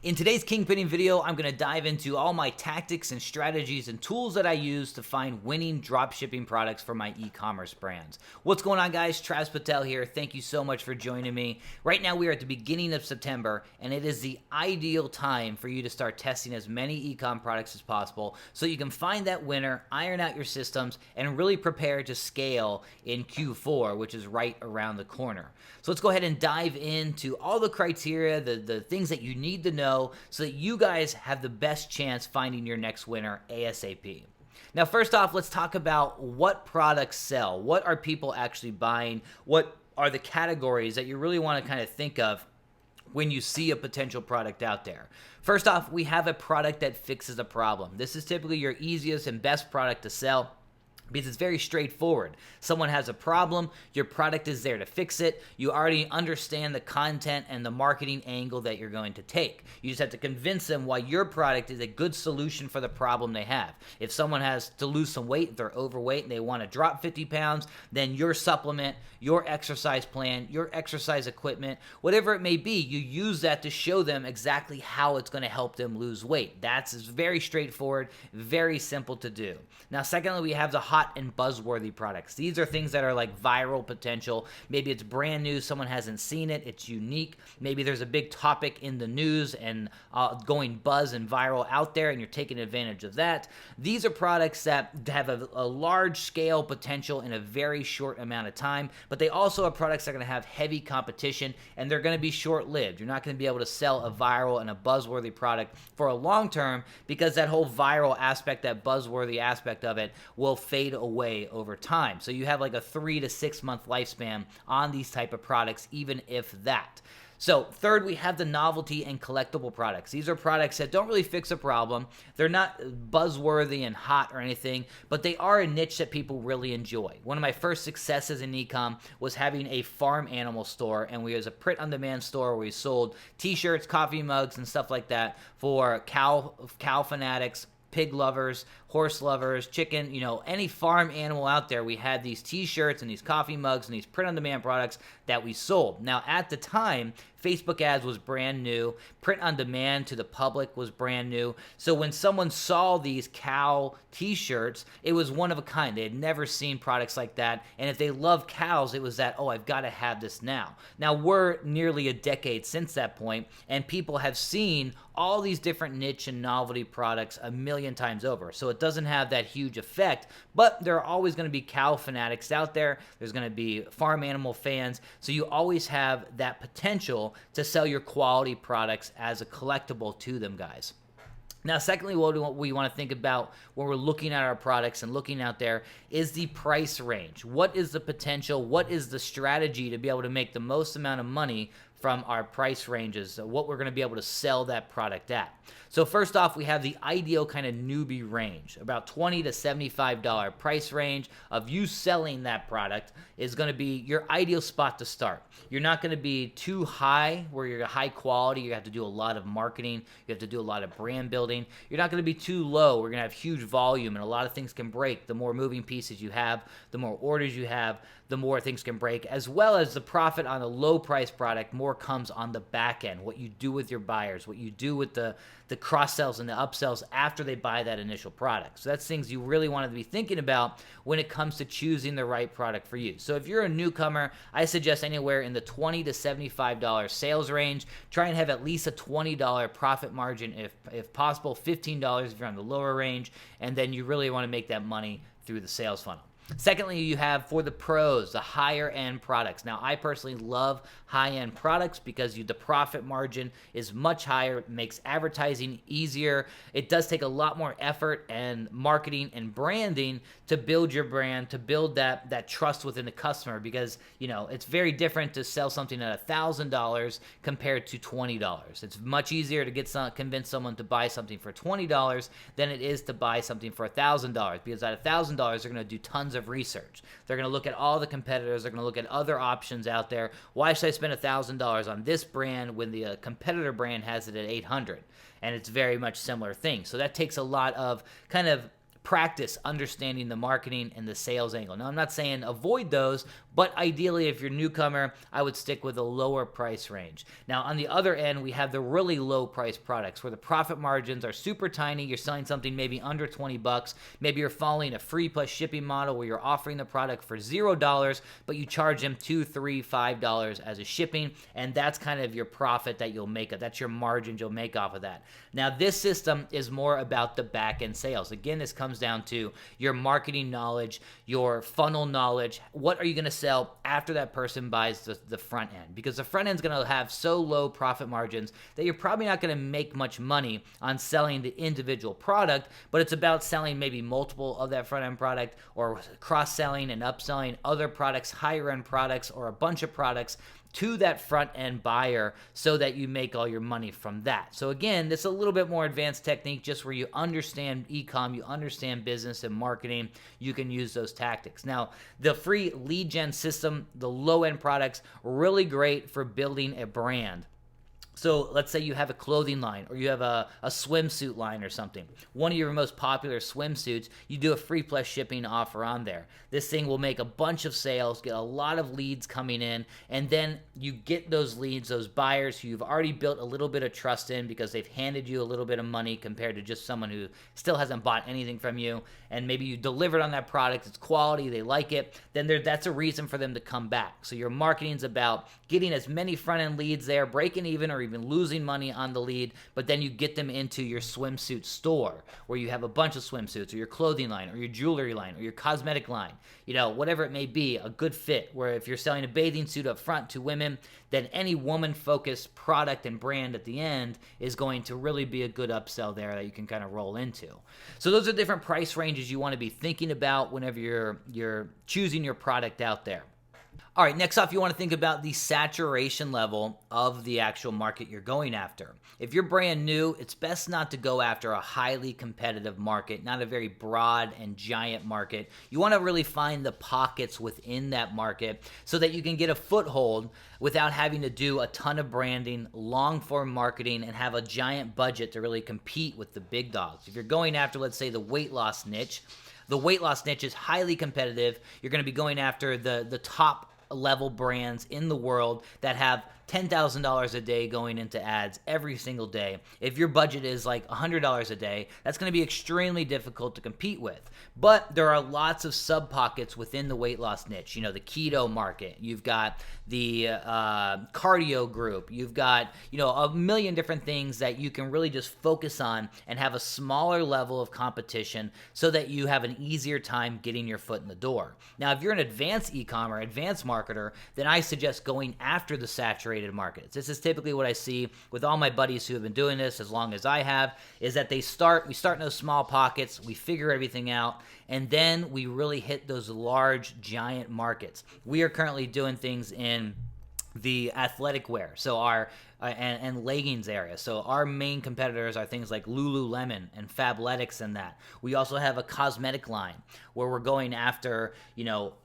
In today's kingpinning video, I'm going to dive into all my tactics and strategies and tools that I use to find winning dropshipping products for my e-commerce brands. What's going on, guys? Travis Patel here. Thank you so much for joining me. Right now, we are at the beginning of September, and it is the ideal time for you to start testing as many e-com products as possible so you can find that winner, iron out your systems, and really prepare to scale in Q4, which is right around the corner. So let's go ahead and dive into all the criteria, the things that you need to know so that you guys have the best chance finding your next winner ASAP. Now, first off, let's talk about what products sell. What are people actually buying? What are the categories that you really want to kind of think of when you see a potential product out there? First off, we have a product that fixes a problem. This is typically your easiest and best product to sell, because it's very straightforward. Someone has a problem, your product is there to fix it. You already understand the content and the marketing angle that you're going to take. You just have to convince them why your product is a good solution for the problem they have. If someone has to lose some weight, if they're overweight and they want to drop 50 pounds, then your supplement, your exercise plan, your exercise equipment, whatever it may be, you use that to show them exactly how it's going to help them lose weight. That's very straightforward, very simple to do. Now, secondly, we have the hot and buzzworthy products. These are things that are like viral potential. Maybe it's brand new, someone hasn't seen it, it's unique. Maybe there's a big topic in the news and going buzz and viral out there, and you're taking advantage of that. These are products that have a large scale potential in a very short amount of time, but they also are products that are going to have heavy competition, and they're going to be short-lived. You're not going to be able to sell a viral and a buzzworthy product for a long term, because that whole viral aspect, that buzzworthy aspect of it, will fade away over time. So you have like a 3 to 6 month lifespan on these type of products, even if that. So third, we have the novelty and collectible products. These are products that don't really fix a problem. They're not buzzworthy and hot or anything, but they are a niche that people really enjoy. One of my first successes in e-com was having a farm animal store, and we was a print-on-demand store where we sold t-shirts, coffee mugs, and stuff like that for cow fanatics, pig lovers, horse lovers, chicken, any farm animal out there. We had these t-shirts and these coffee mugs and these print-on-demand products that we sold. Now, at the time, Facebook ads was brand new. Print-on-demand to the public was brand new. So when someone saw these cow t-shirts, it was one of a kind. They had never seen products like that. And if they love cows, it was that, oh, I've got to have this now. Now, we're nearly a decade since that point, and people have seen all these different niche and novelty products a million times over. So it doesn't have that huge effect, but there are always going to be cow fanatics out there. There's going to be farm animal fans. So you always have that potential to sell your quality products as a collectible to them, guys. Now, secondly, what we want to think about when we're looking at our products and looking out there is the price range. What is the potential? What is the strategy to be able to make the most amount of money from our price ranges, what we're going to be able to sell that product at? So first off, we have the ideal kind of newbie range. About $20 to $75 price range of you selling that product is going to be your ideal spot to start. You're not going to be too high where you're high quality. You have to do a lot of marketing. You have to do a lot of brand building. You're not going to be too low. We're going to have huge volume, and a lot of things can break. The more moving pieces you have, the more orders you have, the more things can break, as well as the profit on a low price product more comes on the back end, what you do with your buyers, what you do with the cross-sells and the upsells after they buy that initial product. So that's things you really want to be thinking about when it comes to choosing the right product for you. So if you're a newcomer, I suggest anywhere in the $20 to $75 sales range. Try and have at least a $20 profit margin if possible, $15 if you're on the lower range, and then you really want to make that money through the sales funnel. Secondly, you have for the pros, the higher end products. Now, I personally love high-end products because the profit margin is much higher. It makes advertising easier. It does take a lot more effort and marketing and branding to build your brand, to build that trust within the customer, because it's very different to sell something at $1,000 compared to $20. It's much easier to convince someone to buy something for $20 than it is to buy something for $1,000, because at $1,000 they're going to do tons of research. They're going to look at all the competitors. They're going to look at other options out there. Why should I spend $1,000 on this brand when the competitor brand has it at $800? And it's very much similar thing. So that takes a lot of kind of practice understanding the marketing and the sales angle. Now, I'm not saying avoid those, But ideally, if you're a newcomer, I would stick with a lower price range. Now, on the other end, we have the really low price products where the profit margins are super tiny. You're selling something maybe under 20 bucks. Maybe you're following a free plus shipping model where you're offering the product for $0, but you charge them $2, $3, $5 as a shipping, and that's kind of your profit that you'll make. That's your margins you'll make off of that. Now, this system is more about the back-end sales. Again, this comes down to your marketing knowledge, your funnel knowledge. What are you going to sell after that person buys the front end? Because the front end is going to have so low profit margins that you're probably not going to make much money on selling the individual product, but it's about selling maybe multiple of that front end product, or cross-selling and upselling other products, higher end products, or a bunch of products to that front end buyer so that you make all your money from that. So again, this is a little bit more advanced technique, just where you understand ecom, you understand business and marketing, you can use those tactics. Now, the free lead gen system, the low end products, really great for building a brand. So let's say you have a clothing line, or you have a swimsuit line or something. One of your most popular swimsuits, you do a free plus shipping offer on there. This thing will make a bunch of sales, get a lot of leads coming in, and then you get those leads, those buyers who you've already built a little bit of trust in because they've handed you a little bit of money compared to just someone who still hasn't bought anything from you, and maybe you delivered on that product, it's quality, they like it, then that's a reason for them to come back. So your marketing's about getting as many front-end leads there, breaking even or even losing money on the lead, but then you get them into your swimsuit store where you have a bunch of swimsuits, or your clothing line, or your jewelry line, or your cosmetic line, whatever it may be, a good fit, where if you're selling a bathing suit up front to women, then any woman-focused product and brand at the end is going to really be a good upsell there that you can kind of roll into. So those are different price ranges you want to be thinking about whenever you're choosing your product out there. All right, next off, you want to think about the saturation level of the actual market you're going after. If you're brand new, it's best not to go after a highly competitive market, not a very broad and giant market. You want to really find the pockets within that market so that you can get a foothold without having to do a ton of branding, long-form marketing, and have a giant budget to really compete with the big dogs. If you're going after, let's say, the weight loss niche, the weight loss niche is highly competitive. You're going to be going after the top level brands in the world that have $10,000 a day going into ads every single day. If your budget is like $100 a day, that's going to be extremely difficult to compete with. But there are lots of sub pockets within the weight loss niche. The keto market. You've got the cardio group. You've got a million different things that you can really just focus on and have a smaller level of competition so that you have an easier time getting your foot in the door. Now, if you're an advanced e-com or advanced marketer, then I suggest going after the saturated markets. This is typically what I see with all my buddies who have been doing this as long as I have, is that we start in those small pockets, we figure everything out, and then we really hit those large, giant markets. We are currently doing things in the athletic wear, so our and leggings area. So our main competitors are things like Lululemon and Fabletics and that. We also have a cosmetic line where we're going after,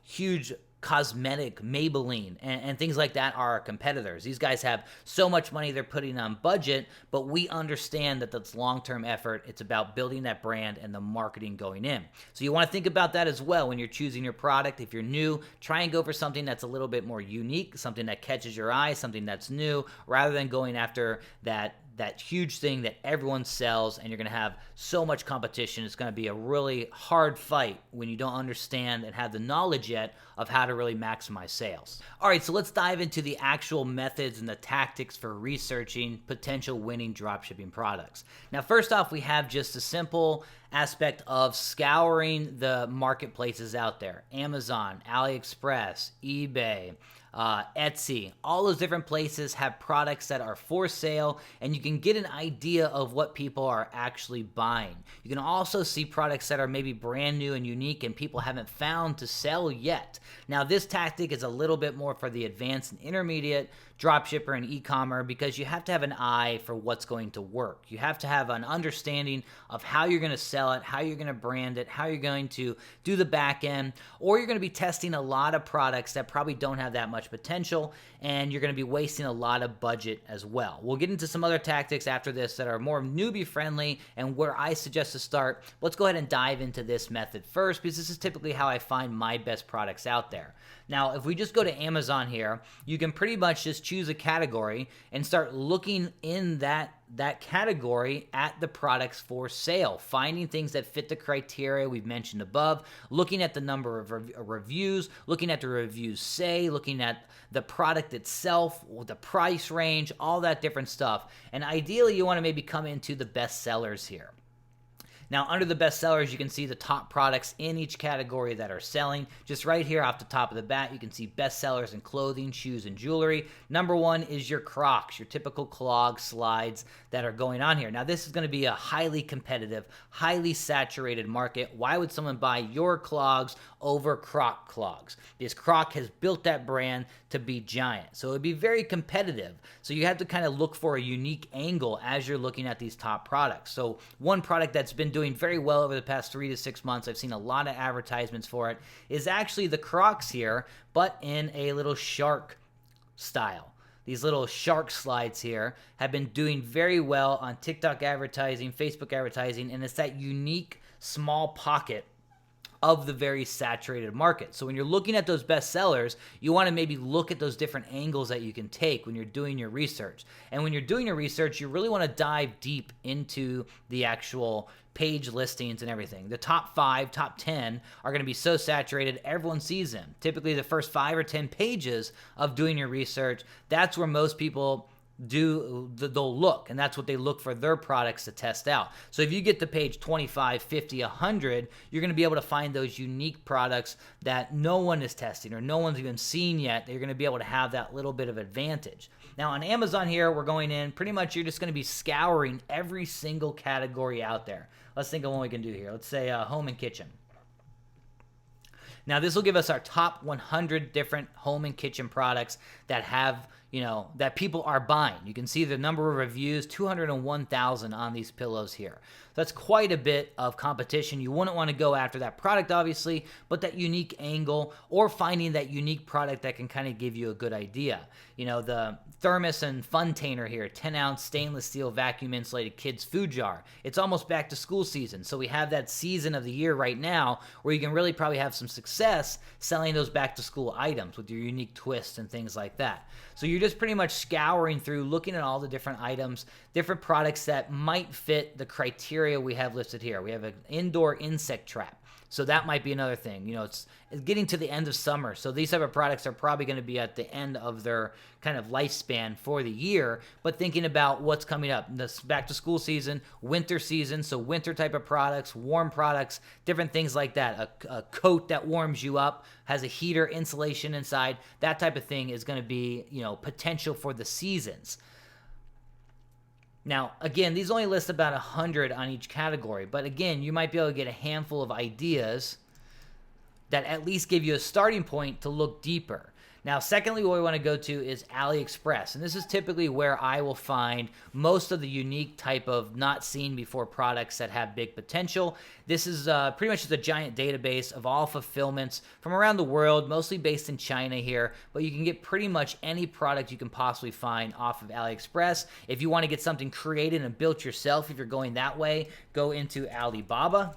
huge cosmetic, Maybelline, and things like that are our competitors. These guys have so much money they're putting on budget, but we understand that that's long-term effort. It's about building that brand and the marketing going in. So you want to think about that as well when you're choosing your product. If you're new, try and go for something that's a little bit more unique, something that catches your eye, something that's new, rather than going after that huge thing that everyone sells, and you're going to have so much competition. It's going to be a really hard fight when you don't understand and have the knowledge yet of how to really maximize sales. All right, so let's dive into the actual methods and the tactics for researching potential winning dropshipping products. Now, first off, we have just a simple aspect of scouring the marketplaces out there. Amazon, AliExpress, eBay, Etsy, all those different places have products that are for sale, and you can get an idea of what people are actually buying. You can also see products that are maybe brand new and unique and people haven't found to sell yet. Now, this tactic is a little bit more for the advanced and intermediate dropshipper and e-commerce, because you have to have an eye for what's going to work. You have to have an understanding of how you're going to sell it, how you're going to brand it, how you're going to do the back end, or you're going to be testing a lot of products that probably don't have that much potential, and you're going to be wasting a lot of budget as well. We'll get into some other tactics after this that are more newbie friendly and where I suggest to start. Let's go ahead and dive into this method first, because this is typically how I find my best products out there. Now, if we just go to Amazon here, you can pretty much just choose a category and start looking in that category at the products for sale, finding things that fit the criteria we've mentioned above, looking at the number of reviews, looking at the reviews say, looking at the product itself, the price range, all that different stuff. And ideally, you want to maybe come into the best sellers here. Now, under the best sellers, you can see the top products in each category that are selling. Just right here off the top of the bat, you can see best sellers in clothing, shoes, and jewelry. Number one is your Crocs, your typical clog slides that are going on here. Now, this is going to be a highly competitive, highly saturated market. Why would someone buy your clogs over Croc clogs? Because Croc has built that brand to be giant. So it would be very competitive. So you have to kind of look for a unique angle as you're looking at these top products. So one product that's been doing very well over the past 3 to 6 months, I've seen a lot of advertisements for it, is actually the Crocs here, but in a little shark style. These little shark slides here have been doing very well on TikTok advertising, Facebook advertising, and it's that unique small pocket of the very saturated market. So when you're looking at those best sellers, you want to maybe look at those different angles that you can take when you're doing your research. And when you're doing your research, you really want to dive deep into the actual page listings and everything. The top 5, top 10 are going to be so saturated, everyone sees them. Typically the first 5 or 10 pages of doing your research, that's where most people they'll look, and that's what they look for their products to test out. So if you get to page 25, 50, 100, you're going to be able to find those unique products that no one is testing or no one's even seen yet. You're going to be able to have that little bit of advantage. Now on Amazon here, we're going in, pretty much you're just going to be scouring every single category out there. Let's think of what we can do here. Let's say home and kitchen. Now this will give us our top 100 different home and kitchen products that have, that people are buying. You can see the number of reviews, 201,000 on these pillows here. That's quite a bit of competition. You wouldn't want to go after that product, obviously, but that unique angle or finding that unique product that can kind of give you a good idea. The thermos and funtainer here, 10-ounce stainless steel vacuum insulated kids food jar. It's almost back to school season. So we have that season of the year right now where you can really probably have some success selling those back to school items with your unique twists and things like that. So you're just pretty much scouring through, looking at all the different items, different products that might fit the criteria we have listed here. We have an indoor insect trap. So that might be another thing. It's getting to the end of summer. So these type of products are probably going to be at the end of their kind of lifespan for the year, but thinking about what's coming up. This back to school season, winter season. So winter type of products, warm products, different things like that. A coat that warms you up, has a heater, insulation inside. That type of thing is going to be, potential for the seasons. Now, again, these only list about 100 on each category, but again, you might be able to get a handful of ideas that at least give you a starting point to look deeper. Now, secondly, what we want to go to is AliExpress, and this is typically where I will find most of the unique type of not seen before products that have big potential. This is pretty much just a giant database of all fulfillments from around the world, mostly based in China here, but you can get pretty much any product you can possibly find off of AliExpress. If you want to get something created and built yourself, if you're going that way, go into Alibaba.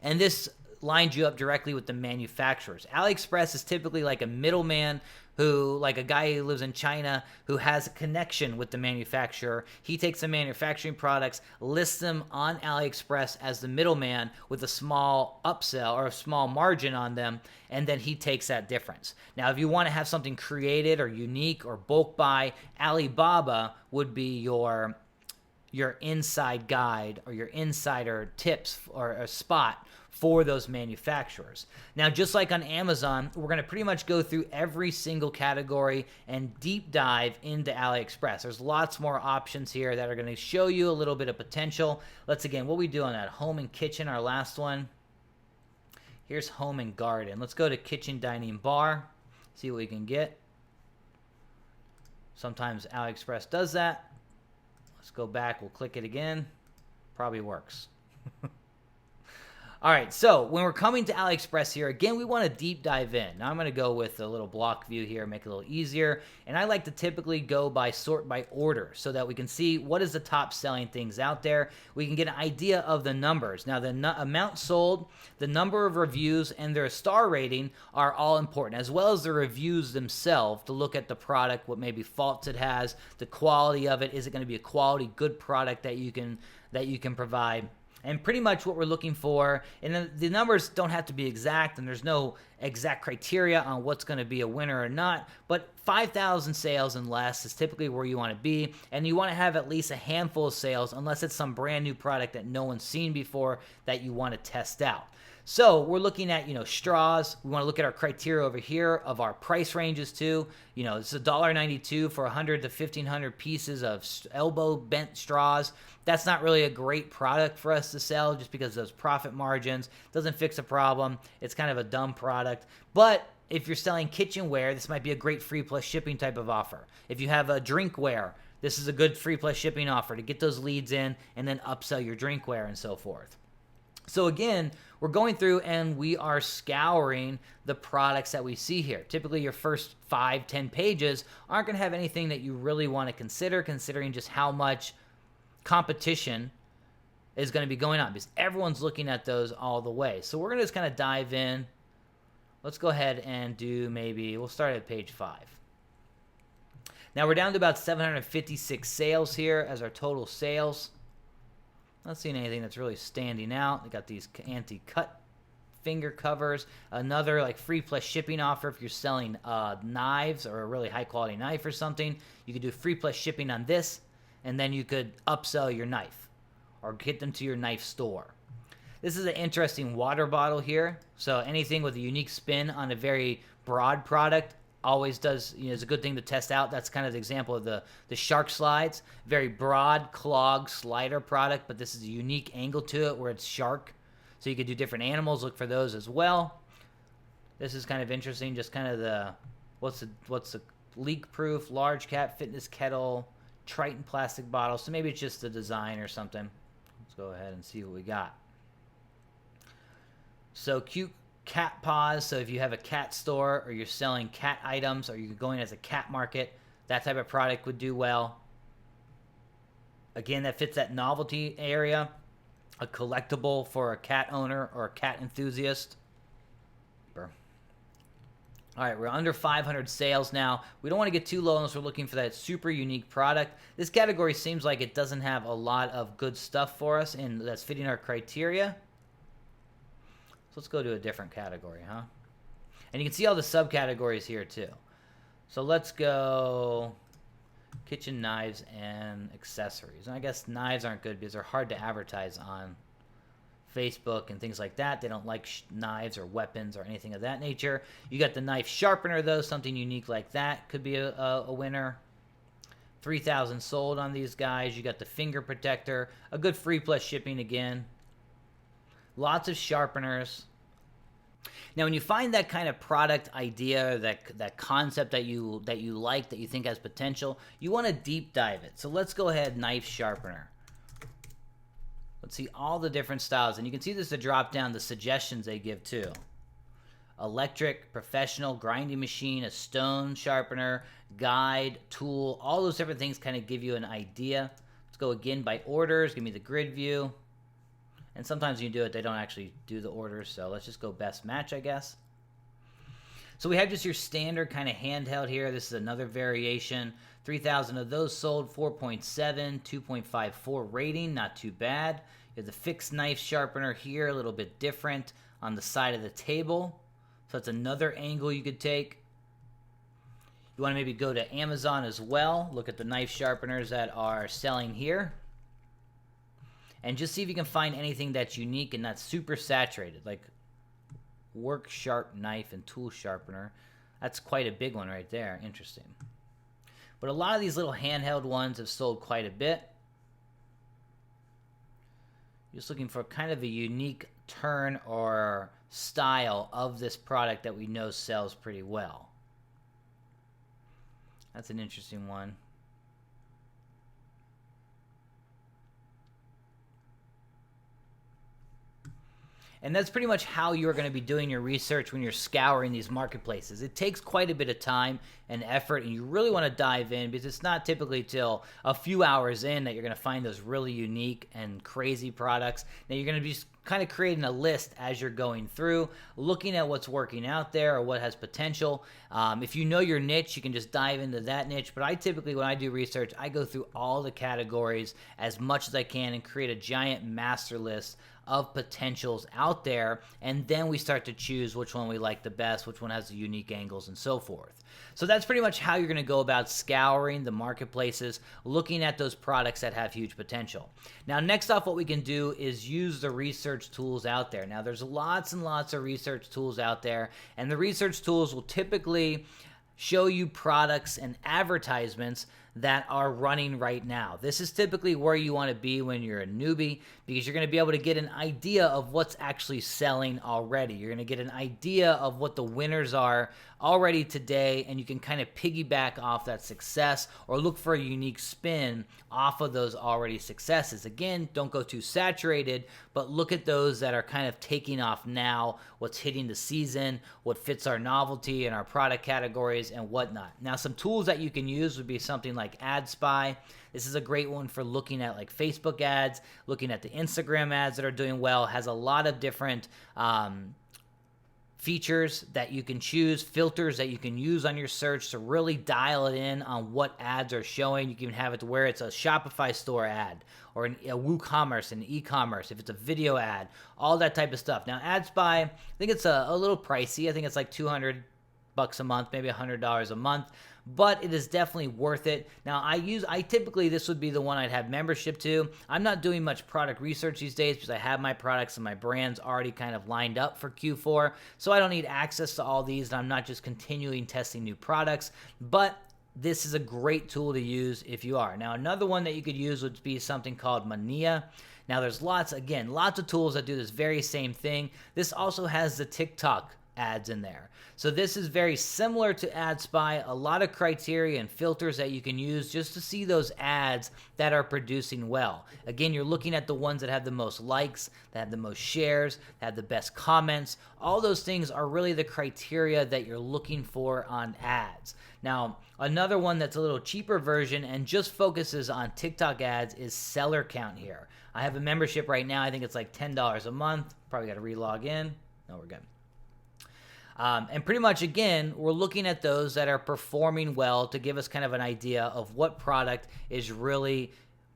And this lines you up directly with the manufacturers. AliExpress is typically like a middleman who, like a guy who lives in China who has a connection with the manufacturer. He takes the manufacturing products, lists them on AliExpress as the middleman with a small upsell or a small margin on them, and then he takes that difference. Now, if you want to have something created or unique or bulk buy, Alibaba would be your inside guide or your insider tips or a spot for those manufacturers. Now, just like on Amazon, we're going to pretty much go through every single category and deep dive into AliExpress. There's lots more options here that are going to show you a little bit of potential. Let's again, what we do on that home and kitchen, our last one. Here's home and garden. Let's go to kitchen, dining, bar, see what we can get. Sometimes AliExpress does that. Let's go back, we'll click it again. Probably works. All right, so when we're coming to AliExpress here, again, we want to deep dive in. Now I'm going to go with a little block view here, make it a little easier. And I like to typically go by sort by order so that we can see what is the top selling things out there. We can get an idea of the numbers. Now, the amount sold, the number of reviews, and their star rating are all important, as well as the reviews themselves to look at the product, what maybe faults it has, the quality of it. Is it going to be a quality, good product that you can provide? And pretty much what we're looking for, and the numbers don't have to be exact, and there's no exact criteria on what's going to be a winner or not, but 5,000 sales and less is typically where you want to be, and you want to have at least a handful of sales, unless it's some brand new product that no one's seen before that you want to test out. So we're looking at, straws. We want to look at our criteria over here of our price ranges too. It's $1.92 for 100 to 1,500 pieces of elbow bent straws. That's not really a great product for us to sell just because of those profit margins. Doesn't fix a problem. It's kind of a dumb product. But if you're selling kitchenware, this might be a great free plus shipping type of offer. If you have a drinkware, this is a good free plus shipping offer to get those leads in and then upsell your drinkware and so forth. So again, we're going through and we are scouring the products that we see here. Typically, your first 5-10 pages aren't going to have anything that you really want to consider, considering just how much competition is going to be going on, because everyone's looking at those all the way. So we're going to just kind of dive in. Let's go ahead and do we'll start at page 5. Now we're down to about 756 sales here as our total sales. Not seeing anything that's really standing out. They got these anti-cut finger covers. Another free plus shipping offer if you're selling knives or a really high quality knife or something. You could do free plus shipping on this, and then you could upsell your knife or get them to your knife store. This is an interesting water bottle here. So anything with a unique spin on a very broad product always does, is a good thing to test out. That's kind of the example of the shark slides. Very broad clog slider product, but this is a unique angle to it where it's shark. So you could do different animals, look for those as well. This is kind of interesting, just kind of the, what's the leak proof, large cap, fitness kettle, Triton plastic bottle. So maybe it's just the design or something. Let's go ahead and see what we got. So cute cat paws. So if you have a cat store or you're selling cat items or you're going as a cat market, that type of product would do well. Again, that fits that novelty area. A collectible for a cat owner or a cat enthusiast. All right, we're under 500 sales now. We don't want to get too low unless we're looking for that super unique product. This category seems like it doesn't have a lot of good stuff for us and that's fitting our criteria. So let's go to a different category, huh? And you can see all the subcategories here too. So let's go kitchen knives and accessories. And I guess knives aren't good because they're hard to advertise on Facebook and things like that. They don't like knives or weapons or anything of that nature. You got the knife sharpener though, something unique like that could be a winner. 3,000 sold on these guys. You got the finger protector, a good free plus shipping again. Lots of sharpeners. Now, when you find that kind of product idea, that concept that you like, that you think has potential, you want to deep dive it. So let's go ahead, knife sharpener. Let's see all the different styles. And you can see this to drop down the suggestions they give too. Electric, professional, grinding machine, a stone sharpener, guide, tool, all those different things kind of give you an idea. Let's go again by orders. Give me the grid view. And sometimes when you do it, they don't actually do the orders. So let's just go best match, I guess. So we have just your standard kind of handheld here. This is another variation. 3,000 of those sold, 4.7, 2.54 rating, not too bad. You have the fixed knife sharpener here, a little bit different on the side of the table. So that's another angle you could take. You want to maybe go to Amazon as well. Look at the knife sharpeners that are selling here. And just see if you can find anything that's unique and not super saturated, like work sharp knife and tool sharpener. That's quite a big one right there. Interesting. But a lot of these little handheld ones have sold quite a bit. Just looking for kind of a unique turn or style of this product that we know sells pretty well. That's an interesting one. And that's pretty much how you're going to be doing your research when you're scouring these marketplaces. It takes quite a bit of time and effort, and you really want to dive in because it's not typically till a few hours in that you're going to find those really unique and crazy products. Now you're going to be kind of creating a list as you're going through, looking at what's working out there or what has potential. If you know your niche, you can just dive into that niche. But I typically, when I do research, I go through all the categories as much as I can and create a giant master list of potentials out there, and then we start to choose which one we like the best, which one has the unique angles, and so forth. So that's pretty much how you're going to go about scouring the marketplaces, looking at those products that have huge potential. Now, next off, what we can do is use the research tools out there. Now, there's lots and lots of research tools out there, and the research tools will typically show you products and advertisements that are running right now. This is typically where you want to be when you're a newbie, because you're going to be able to get an idea of what's actually selling already. You're going to get an idea of what the winners are already today, and you can kind of piggyback off that success or look for a unique spin off of those already successes. Again, don't go too saturated, but look at those that are kind of taking off now, what's hitting the season, what fits our novelty and our product categories and whatnot. Now, some tools that you can use would be something like AdSpy. This is a great one for looking at like Facebook ads, looking at the Instagram ads that are doing well. Has a lot of different features that you can choose, filters that you can use on your search to really dial it in on what ads are showing. You can have it to where it's a Shopify store ad or a WooCommerce, an e-commerce, if it's a video ad, all that type of stuff. Now, AdSpy, I think it's a little pricey. I think it's like $200 a month, maybe $100 a month, but it is definitely worth it. Now, I typically, this would be the one I'd have membership to. I'm not doing much product research these days because I have my products and my brands already kind of lined up for Q4, so I don't need access to all these, and I'm not just continuing testing new products, but this is a great tool to use if you are. Now, another one that you could use would be something called Mania. Now, there's lots of tools that do this very same thing. This also has the TikTok ads in there. So this is very similar to AdSpy, a lot of criteria and filters that you can use just to see those ads that are producing well. Again, you're looking at the ones that have the most likes, that have the most shares, that have the best comments. All those things are really the criteria that you're looking for on ads. Now, another one that's a little cheaper version and just focuses on TikTok ads is Seller Count here. I have a membership right now. I think it's like $10 a month. Probably got to re-log in. No, we're good. And pretty much, again, we're looking at those that are performing well to give us kind of an idea of what product is really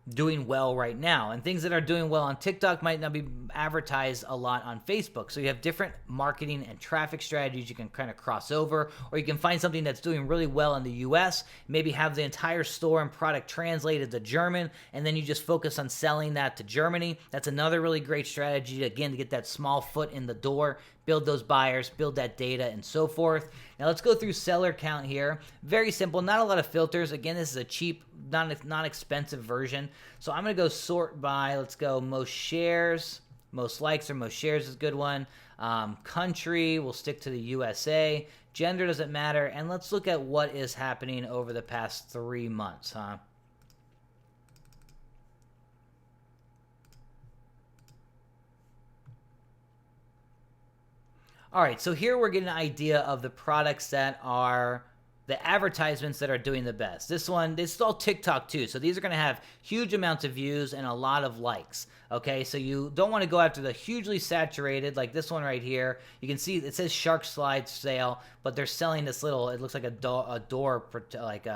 doing well right now. And things that are doing well on TikTok might not be advertised a lot on Facebook. So you have different marketing and traffic strategies you can kind of cross over, or you can find something that's doing really well in the US, maybe have the entire store and product translated to German, and then you just focus on selling that to Germany. That's another really great strategy, again, to get that small foot in the door, build those buyers, build that data, and so forth. Now let's go through seller count here. Very simple, not a lot of filters. Again, this is a cheap, not expensive version. So I'm gonna go sort by, let's go most shares, most likes or most shares is a good one. Country, we'll stick to the USA. Gender doesn't matter. And let's look at what is happening over the past 3 months, All right, so here we're getting an idea of the products that are the advertisements that are doing the best. This is all TikTok too, so these are gonna have huge amounts of views and a lot of likes, okay? So you don't wanna go after the hugely saturated, like this one right here. You can see it says Shark Slide Sale, but they're selling this little, it looks like a door, like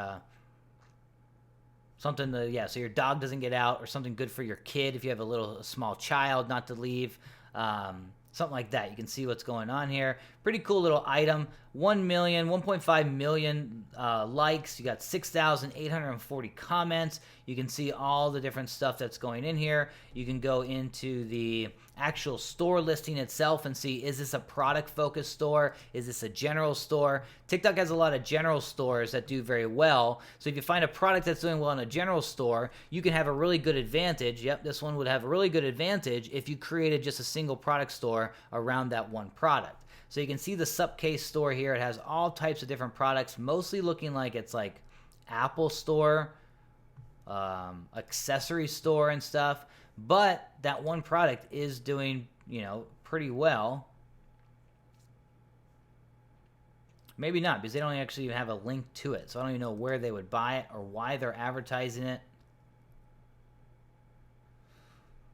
something to, yeah, so your dog doesn't get out, or something good for your kid if you have a small child not to leave. Something like that. You can see what's going on here. Pretty cool little item. 1.5 million likes. You got 6,840 comments. You can see all the different stuff that's going in here. You can go into the actual store listing itself and see, is this a product focused store? Is this a general store? TikTok has a lot of general stores that do very well. So if you find a product that's doing well in a general store, you can have a really good advantage. Yep, this one would have a really good advantage if you created just a single product store around that one product. So you can see the Supcase store here. It has all types of different products, mostly looking like it's like Apple store, accessory store and stuff. But that one product is doing, pretty well. Maybe not, because they don't actually even have a link to it. So I don't even know where they would buy it or why they're advertising it.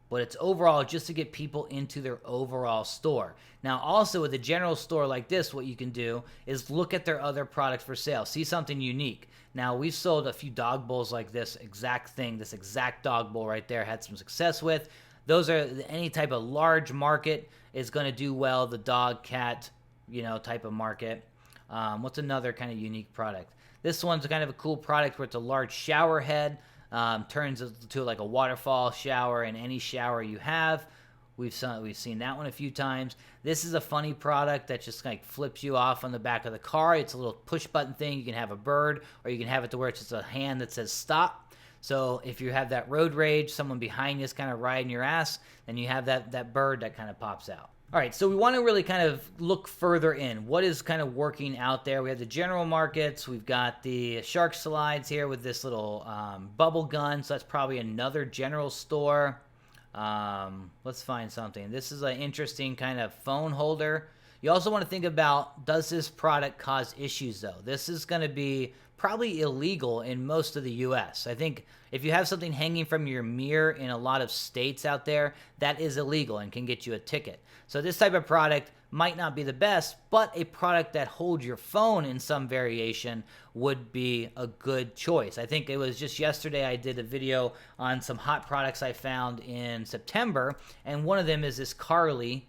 But it's overall just to get people into their overall store. Now, also with a general store like this, what you can do is look at their other products for sale. See something unique. Now, we've sold a few dog bowls like this exact thing. This exact dog bowl right there had some success with. Those are any type of large market is going to do well. The dog, cat, type of market. What's another kind of unique product? This one's kind of a cool product where it's a large shower head. Turns to like a waterfall shower in any shower you have. We've seen that one a few times. This is a funny product that just like flips you off on the back of the car. It's a little push button thing. You can have a bird, or you can have it to where it's just a hand that says stop. So if you have that road rage, someone behind you is kind of riding your ass, then you have that bird that kind of pops out. All right, so we want to really kind of look further in. What is kind of working out there? We have the general markets. We've got the shark slides here with this little bubble gun. So that's probably another general store. Let's find something. This is an interesting kind of phone holder. You also want to think about, does this product cause issues, though? This is going to be probably illegal in most of the U.S. I think if you have something hanging from your mirror in a lot of states out there, that is illegal and can get you a ticket. So this type of product might not be the best, but a product that holds your phone in some variation would be a good choice. I think it was just yesterday I did a video on some hot products I found in September, and one of them is this Carly,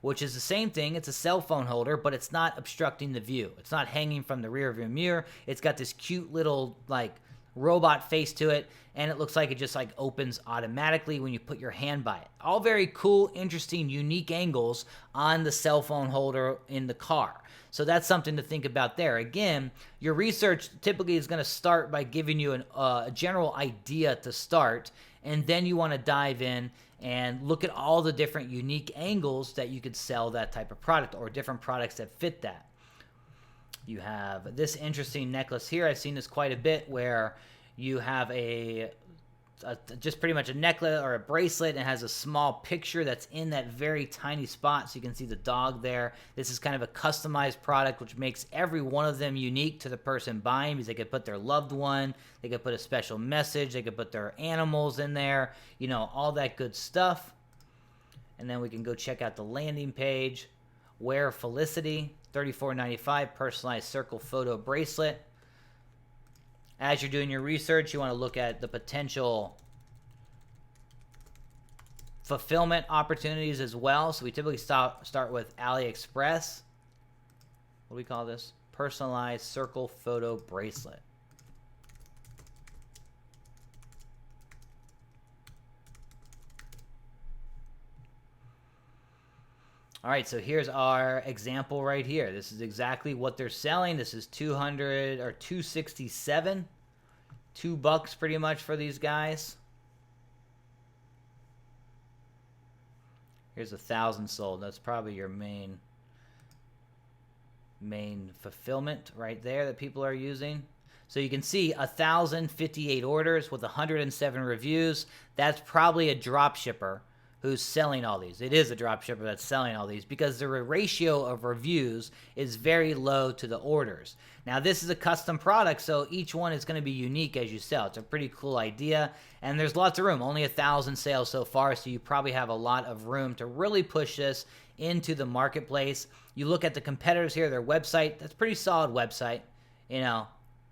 which is the same thing. It's a cell phone holder, but it's not obstructing the view. It's not hanging from the rear of your mirror. It's got this cute little like robot face to it, and it looks like it just like opens automatically when you put your hand by it. All very cool, interesting, unique angles on the cell phone holder in the car. So that's something to think about there. Again, your research typically is going to start by giving you a general idea to start, and then you want to dive in and look at all the different unique angles that you could sell that type of product, or different products that fit that. You have this interesting necklace here. I've seen this quite a bit, where you have just pretty much a necklace or a bracelet, and has a small picture that's in that very tiny spot, so you can see the dog there. This is kind of a customized product, which makes every one of them unique to the person buying, because they could put their loved one, they could put a special message, they could put their animals in there, all that good stuff. And then we can go check out the landing page. Wear Felicity, $34.95, personalized circle photo bracelet. As you're doing your research, you want to look at the potential fulfillment opportunities as well. So we typically start with AliExpress. What do we call this? Personalized circle photo bracelet. All right, so here's our example right here. This is exactly what they're selling. This is $200 or $267, $2 pretty much for these guys. Here's 1,000 sold. That's probably your main fulfillment right there that people are using. So you can see 1,058 orders with 107 reviews. That's probably a drop shipper who's selling all these. It is a drop shipper that's selling all these, because the ratio of reviews is very low to the orders. Now, this is a custom product, so each one is going to be unique as you sell. It's a pretty cool idea, and there's lots of room. Only 1,000 sales so far, so you probably have a lot of room to really push this into the marketplace. You look at the competitors here, their website. That's a pretty solid website.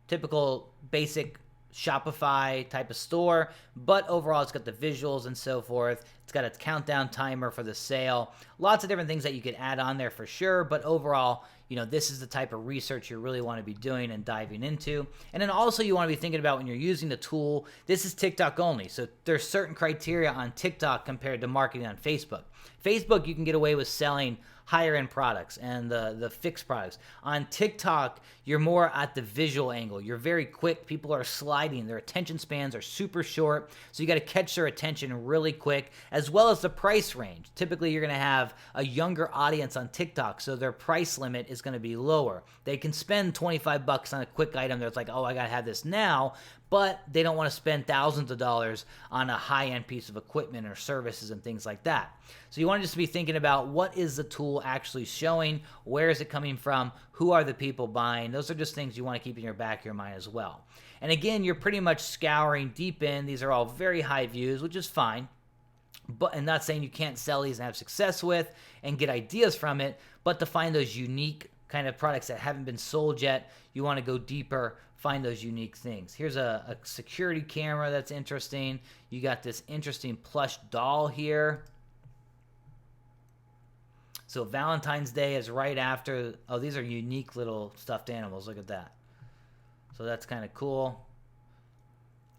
Typical basic Shopify type of store, but overall it's got the visuals and so forth. It's got a countdown timer for the sale. Lots of different things that you could add on there for sure, but overall, this is the type of research you really want to be doing and diving into. And then also you want to be thinking about, when you're using the tool, this is TikTok only. So there's certain criteria on TikTok compared to marketing on Facebook. Facebook, you can get away with selling higher end products and the fixed products. On TikTok, you're more at the visual angle. You're very quick. People are sliding. Their attention spans are super short. So you got to catch their attention really quick, as well as the price range. Typically, you're going to have a younger audience on TikTok, so their price limit is going to be lower. They can spend $25 on a quick item that's like, oh, I got to have this now. but they don't want to spend thousands of dollars on a high-end piece of equipment or services and things like that. So you want to just be thinking about what is the tool actually showing, where is it coming from, who are the people buying. Those are just things you want to keep in your back of your mind as well. And again, you're pretty much scouring deep in. These are all very high views, which is fine. But and not saying you can't sell these and have success with and get ideas from it, but to find those unique kind of products that haven't been sold yet, you want to go deeper, find those unique things. Here's a security camera that's interesting. You got this interesting plush doll here. So Valentine's Day is right after. Oh, these are unique little stuffed animals. Look at that. So that's kind of cool.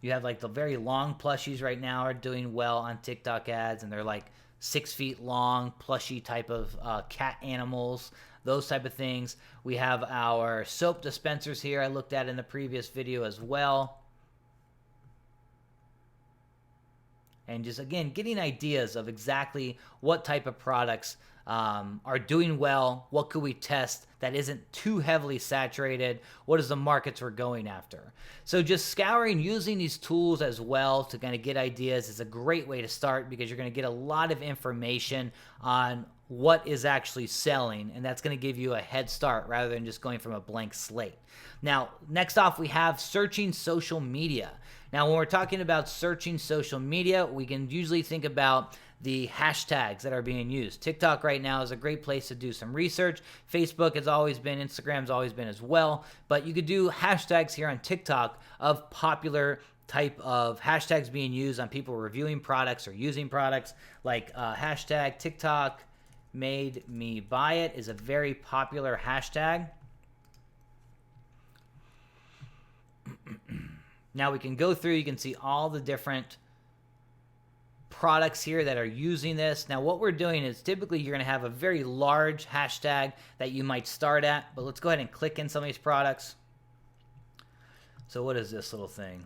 You have like the very long plushies right now are doing well on TikTok ads, and they're like 6 feet long, plushy type of cat animals, those type of things. We have our soap dispensers here I looked at in the previous video as well. And just, again, getting ideas of exactly what type of products are doing well. What could we test that isn't too heavily saturated? What is the markets we're going after? So just scouring, using these tools as well to kind of get ideas is a great way to start, because you're going to get a lot of information on what is actually selling, and that's going to give you a head start rather than just going from a blank slate. Now, next off, we have searching social media. Now, when we're talking about searching social media, we can usually think about the hashtags that are being used. TikTok right now is a great place to do some research. Facebook has always been, Instagram's always been as well, but you could do hashtags here on TikTok of popular type of hashtags being used on people reviewing products or using products, like hashtag TikTok made me buy it is a very popular hashtag. Now we can go through, you can see all the different products here that are using this. Now what we're doing is typically you're going to have a very large hashtag that you might start at, but let's go ahead and click in some of these products. So what is this little thing?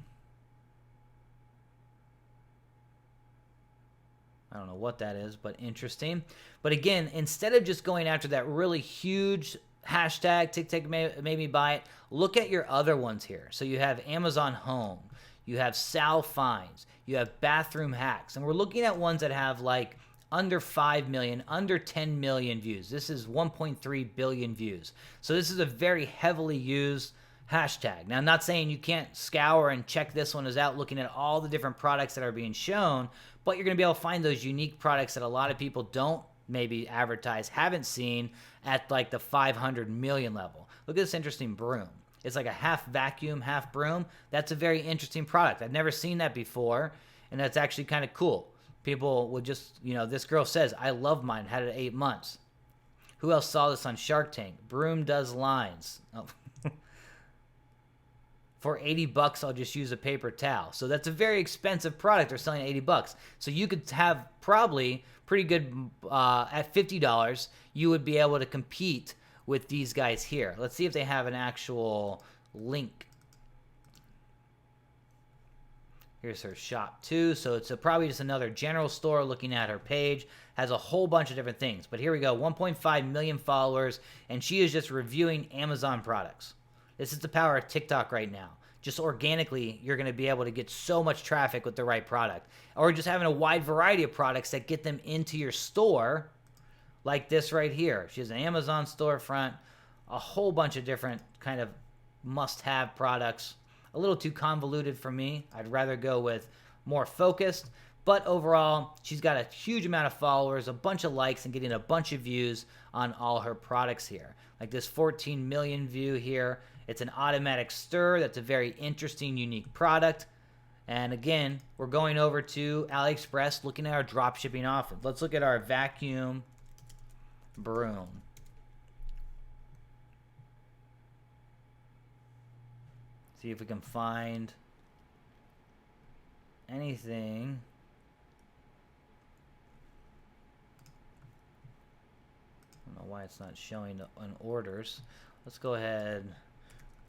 I don't know what that is, but interesting. But again, instead of just going after that really huge hashtag TikTok made me buy it, look at your other ones here. So you have Amazon Home, you have Sal Finds, you have bathroom hacks, and we're looking at ones that have like under 5 million, under 10 million views. This is 1.3 billion views. So this is a very heavily used hashtag. Now, I'm not saying you can't scour and check this one out looking at all the different products that are being shown, but you're going to be able to find those unique products that a lot of people don't maybe advertise, haven't seen at like the 500 million level. Look at this interesting broom. It's like a half vacuum, half broom. That's a very interesting product. I've never seen that before, and that's actually kind of cool. People would just, you know, this girl says, I love mine, had it 8 months. Who else saw this on Shark Tank? Broom does lines. Oh. For 80 bucks, I'll just use a paper towel. So that's a very expensive product. They're selling 80 bucks. So you could have probably pretty good, at $50, you would be able to compete with these guys here. Let's see if they have an actual link. Here's her shop too. So it's probably just another general store. Looking at her page, has a whole bunch of different things. But here we go, 1.5 million followers, and she is just reviewing Amazon products. This is the power of TikTok right now. Just organically, you're going to be able to get so much traffic with the right product. Or just having a wide variety of products that get them into your store, like this right here. She has an Amazon storefront, a whole bunch of different kind of must-have products. A little too convoluted for me. I'd rather go with more focused. But overall, she's got a huge amount of followers, a bunch of likes, and getting a bunch of views on all her products here. Like this 14 million view here. It's an automatic stir. That's a very interesting, unique product. And again, we're going over to AliExpress, looking at our dropshipping offer. Let's look at our vacuum broom. See if we can find anything. I don't know why it's not showing in orders. Let's go ahead.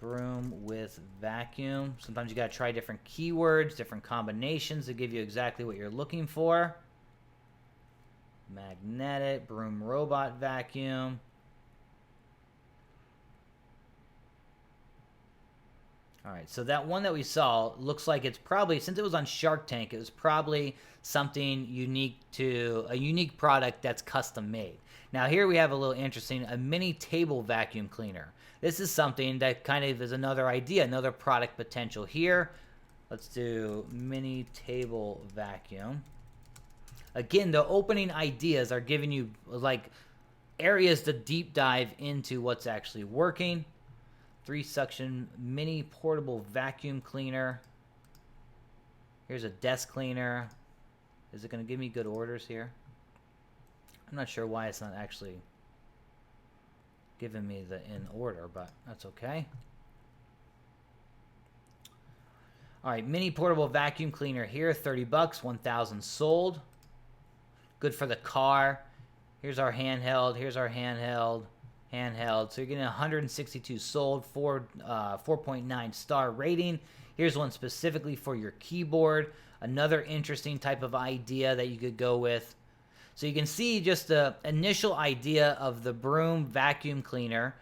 Broom with vacuum. Sometimes you got to try different keywords, different combinations to give you exactly what you're looking for. Magnetic, broom robot vacuum. All right, so that one that we saw looks like it's probably, since it was on Shark Tank, it was probably something unique to a unique product that's custom made. Now here we have a little interesting, a mini table vacuum cleaner. This is something that kind of is another idea, another product potential here. Let's do mini table vacuum. Again, the opening ideas are giving you like areas to deep dive into what's actually working. 3-suction mini portable vacuum cleaner. Here's a desk cleaner. Is it going to give me good orders here? I'm not sure why it's not actually giving me the in order, but that's okay. All right, mini portable vacuum cleaner here, 30 bucks, 1,000 sold. Good for the car. Here's our handheld. Here's our handheld. So you're getting 162 sold, 4.9 star rating. Here's one specifically for your keyboard. Another interesting type of idea that you could go with. So you can see just the initial idea of the broom vacuum cleaner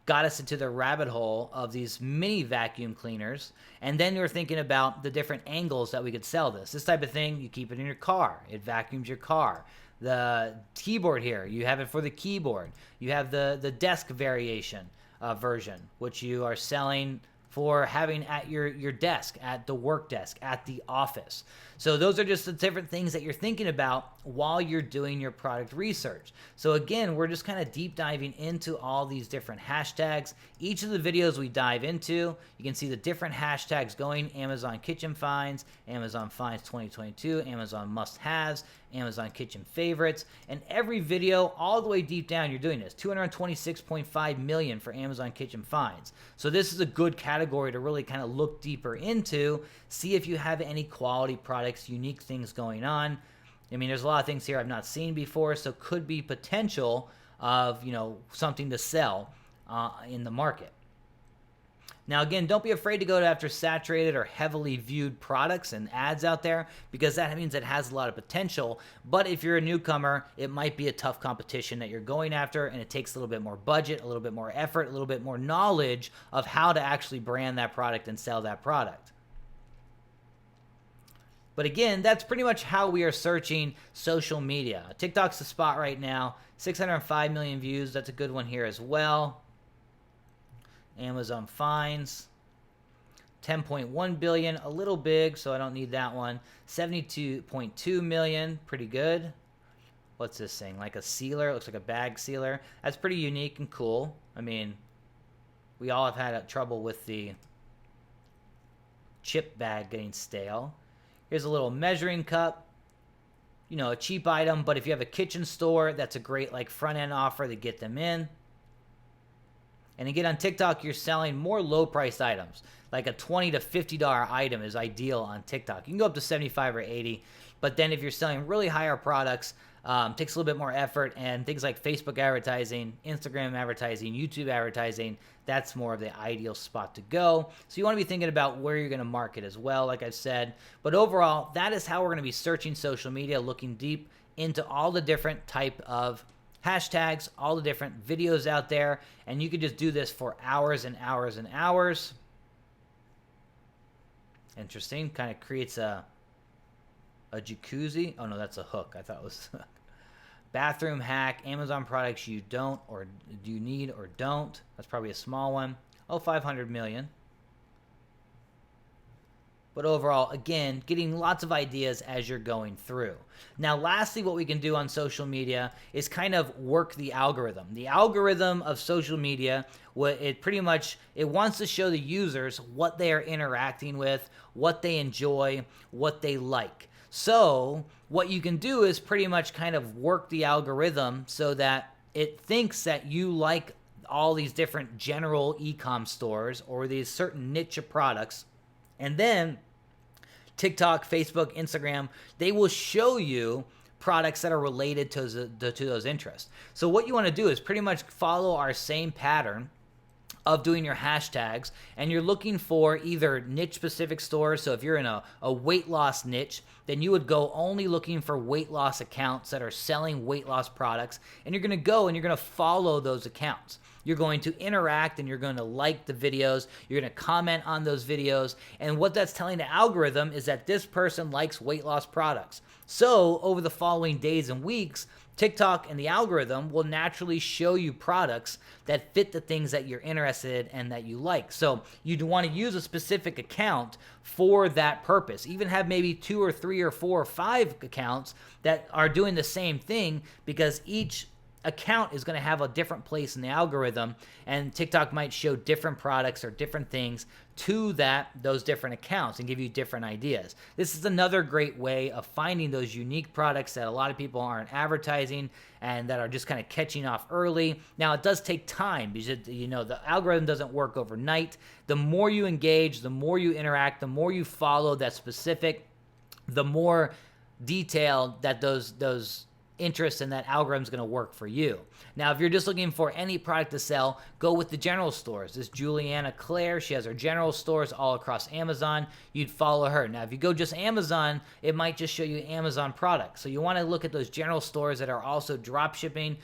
got us into the rabbit hole of these mini vacuum cleaners. And then you're thinking about the different angles that we could sell this. This type of thing, you keep it in your car. It vacuums your car. The keyboard here, you have it for the keyboard. You have the desk variation version, which you are selling for having at your desk, at the work desk, at the office. So those are just the different things that you're thinking about while you're doing your product research. So again, we're just kind of deep diving into all these different hashtags. Each of the videos we dive into, you can see the different hashtags going: Amazon Kitchen Finds, Amazon Finds 2022, Amazon Must-Haves, Amazon Kitchen Favorites, and every video all the way deep down you're doing this. 226.5 million for Amazon Kitchen Finds. So this is a good category to really kind of look deeper into, see if you have any quality products, unique things going on. I mean, there's a lot of things here I've not seen before, so could be potential of, you know, something to sell in the market. Now, again, don't be afraid to go after saturated or heavily viewed products and ads out there, because that means it has a lot of potential. But if you're a newcomer, it might be a tough competition that you're going after, and it takes a little bit more budget, a little bit more effort, a little bit more knowledge of how to actually brand that product and sell that product. But again, that's pretty much how we are searching social media. TikTok's the spot right now. 605 million views. That's a good one here as well. Amazon Finds. 10.1 billion. A little big, so I don't need that one. 72.2 million. Pretty good. What's this thing? Like a sealer. It looks like a bag sealer. That's pretty unique and cool. I mean, we all have had trouble with the chip bag getting stale. Here's a little measuring cup. You know, a cheap item, but if you have a kitchen store, that's a great like front end offer to get them in. And again, on TikTok, you're selling more low-priced items. Like a $20 to $50 item is ideal on TikTok. You can go up to 75 or 80, but then if you're selling really higher products, takes a little bit more effort, and things like Facebook advertising, Instagram advertising, YouTube advertising, that's more of the ideal spot to go. So you want to be thinking about where you're going to market as well, like I've said. But overall, that is how we're going to be searching social media, looking deep into all the different type of hashtags, all the different videos out there, and you can just do this for hours and hours and hours. Interesting. Kind of creates a jacuzzi. Oh no, that's a hook. I thought it was bathroom hack. Amazon products you don't or do you need or don't. That's probably a small one. Oh, 500 million. But overall, again, getting lots of ideas as you're going through. Now, lastly, what we can do on social media is kind of work the algorithm. The algorithm of social media, it wants to show the users what they are interacting with, what they enjoy, what they like. So what you can do is pretty much kind of work the algorithm so that it thinks that you like all these different general ecom stores or these certain niche of products. And then TikTok, Facebook, Instagram, they will show you products that are related to those interests. So what you want to do is pretty much follow our same pattern of doing your hashtags, and you're looking for either niche specific stores. So if you're in a weight loss niche, then you would go only looking for weight loss accounts that are selling weight loss products, and you're going to go and you're going to follow those accounts. You're going to interact and you're going to like the videos. You're going to comment on those videos. And what that's telling the algorithm is that this person likes weight loss products. So over the following days and weeks, TikTok and the algorithm will naturally show you products that fit the things that you're interested in and that you like. So you'd want to use a specific account for that purpose. Even have maybe 2 or 3 or 4 or 5 accounts that are doing the same thing, because each account is going to have a different place in the algorithm, and TikTok might show different products or different things to those different accounts and give you different ideas. This is another great way of finding those unique products that a lot of people aren't advertising and that are just kind of catching off early. Now, it does take time because the algorithm doesn't work overnight. The more you engage, the more you interact, the more you follow that specific, the more detailed that those interest in that algorithm is going to work for you. Now, if you're just looking for any product to sell, go with the general stores. This Juliana Claire, she has her general stores all across Amazon. You'd follow her. Now, if you go just Amazon, it might just show you Amazon products. So you want to look at those general stores that are also drop shipping,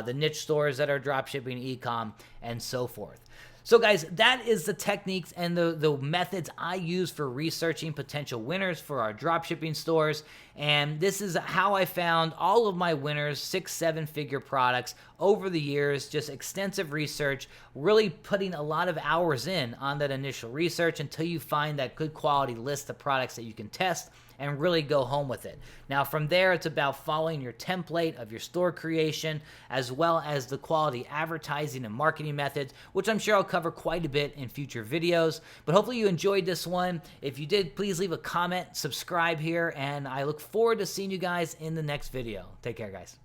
the niche stores that are drop shipping, ecom, and so forth. So guys, that is the techniques and the methods I use for researching potential winners for our dropshipping stores. And this is how I found all of my winners, 6-7 figure products over the years. Just extensive research, really putting a lot of hours in on that initial research until you find that good quality list of products that you can test and really go home with it. Now from there, it's about following your template of your store creation, as well as the quality advertising and marketing methods, which I'm sure I'll cover quite a bit in future videos. But hopefully you enjoyed this one. If you did, please leave a comment, subscribe here, and I look forward to seeing you guys in the next video. Take care, guys.